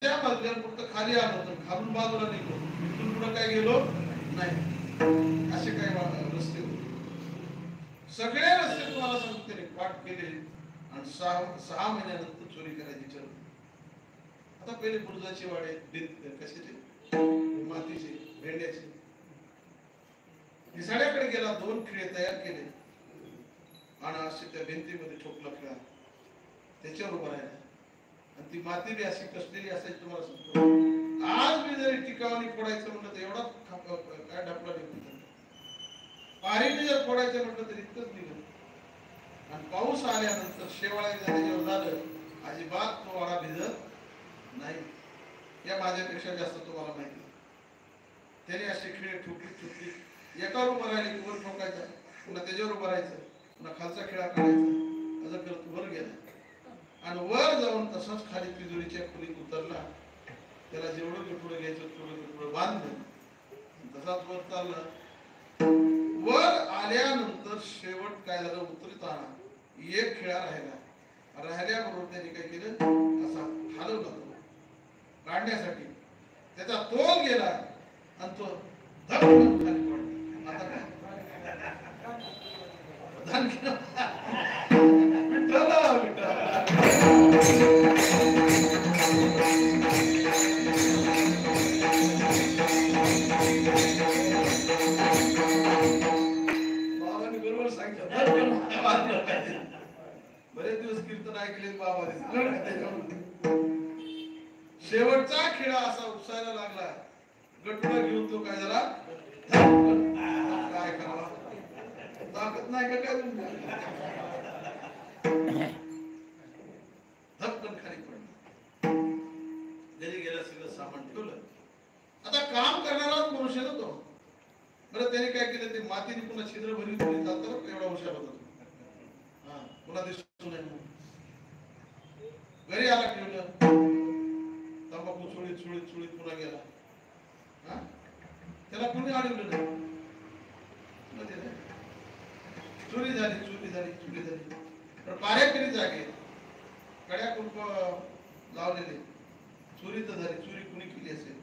त्या मजल्यावर फक्त खाली आलो तर खालून बाजूला निघलो, इथून पुढे काय गेलो नाही. असे काही रस्ते होते. सगळे रस्ते तुम्हाला सांगतो त्याने पाठ केले आणि 6 महिन्यानंतर चोरी करायची ठरवली. आता पहिले बुरजाचे वाडे, कशाचे, मातीचे, भेंड्याचे. निसाड्याकडे गेला, 2 खिळे तयार केले आणि असे त्या भिंतीमध्ये ठोकला खिळा, त्याच्यावर उभा राहिला. आणि ती माती बी अशी कसलेली असायची तुम्हाला सांगतो. आज मी जरी टिकावणी फोडायचं म्हटलं तर एवढा काय ढपला निघतो. पारीने जर फोडायचं म्हटलं तर इतकंच निघत. आणि पाऊस आल्यानंतर शेवाळ्या त्याच्यावर झालं, अजिबात तो वाडा भिजत नाही. या माझ्यापेक्षा जास्त तुम्हाला माहिती. त्याने असे खिळे ठोकली, एकावर उभं राहिले की वर ठोकायचा, पुन्हा त्याच्यावर उभं राहायचं, पुन्हा खालचा खिळा काढायचा, असं करत वर गेला आणि वर जाऊन तसाच खाली तिजोरीच्या खोलीत उतरला. त्याला जेवढं गठुडं घ्यायचं तेवढं गठुडं बांधलं, तसाच वर चालला. वर आल्यानंतर शेवट काय झालं, उतरताना एक खिळा राहिल्याबरोबर त्याने काय केलं, असा हलवला तो काढण्यासाठी. त्याचा तोल गेला आणि तो धपकन खाली पडला. आता काय बाबांनी बरोबर सांगितलं. बरेच दिवस कीर्तन ऐकले बाबाने. शेवटचा खिळा असा उपसायला लागला, गटुडा घेऊन तो काय झाला, काय करावा, ताकद नाही का काय, धपकन खाली पडला. घरी गेला, सगळं सामान ठेवलं. आता काम करणाराच मनुष्य ना तो. बरं त्याने काय केलं, ते मातीने पुन्हा छिद्र भरली जातात, एवढा हुशार होता. पुन्हा दिसतो नाही. घरी आला, ठेवलं, तंबाखू चुळीत पुन्हा गेला. त्याला कोणी अडवलं नाही. चोरी झाली. पण पारेकरी जागे कड्या कुंप लावलेले, चोरी तर झाली. चोरी कुणी केली असेल,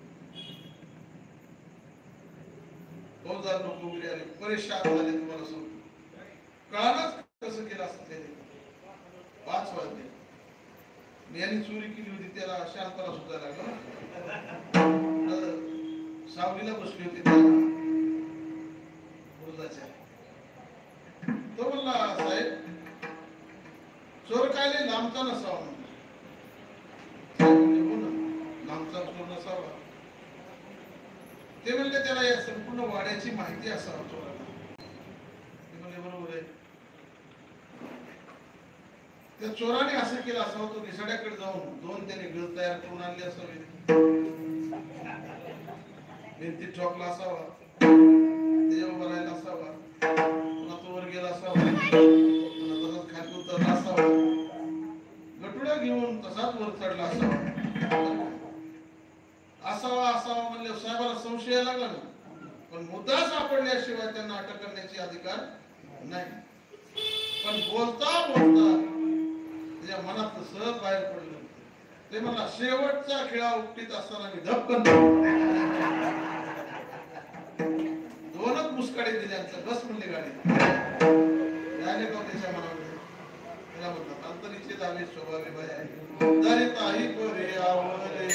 फौजदार लोक वगैरे आले, परेशान झाले. तुम्हाला सांगतो, कळालंच कसं केलं असतं त्याने. 5 वाजले, यांनी चोरी केली होती, त्याला शांतला सुद्धा लागला. सावलीला बसली होती बुरजाच्या. तो म्हणला, साहेब चोर काय लय लांबचा नसावा. हो ना, लांबचा चोर नसावा. ते म्हणले त्याला या संपूर्ण वाड्याची माहिती असावा चोराला. ते म्हणले बरोबर आहे. त्या चोराने असं केलं असावं, तो निसाड्याकडे जाऊन 2 त्याने गळ तयार करून आणले असावे, भिंतीत ठोकला असावा, त्याच्यावर उभा राहिला असावा, पुन्हा तो वर गेला असावा, पुन्हा तसाच खाली उतरला असावा, गटुडा घेऊन तसाच वर चढला असावा म्हणले साहेबाला संशय लागला ना. पण मुद्दा सापडल्याशिवाय त्यांना अटक करण्याचे अधिकार नाही. पण बोलता त्याच्या मनात सहज बाहेर पडलं. ते मला शेवटचा खिळा उपटीत असताना मी धपकन 2च मुस्काडे दिले. बस म्हणले गाडी राहिले का त्याच्या मनामध्ये. त्याला म्हणतात अंतरीचे दावे स्वभावे बाया तरी ताई परे आवरे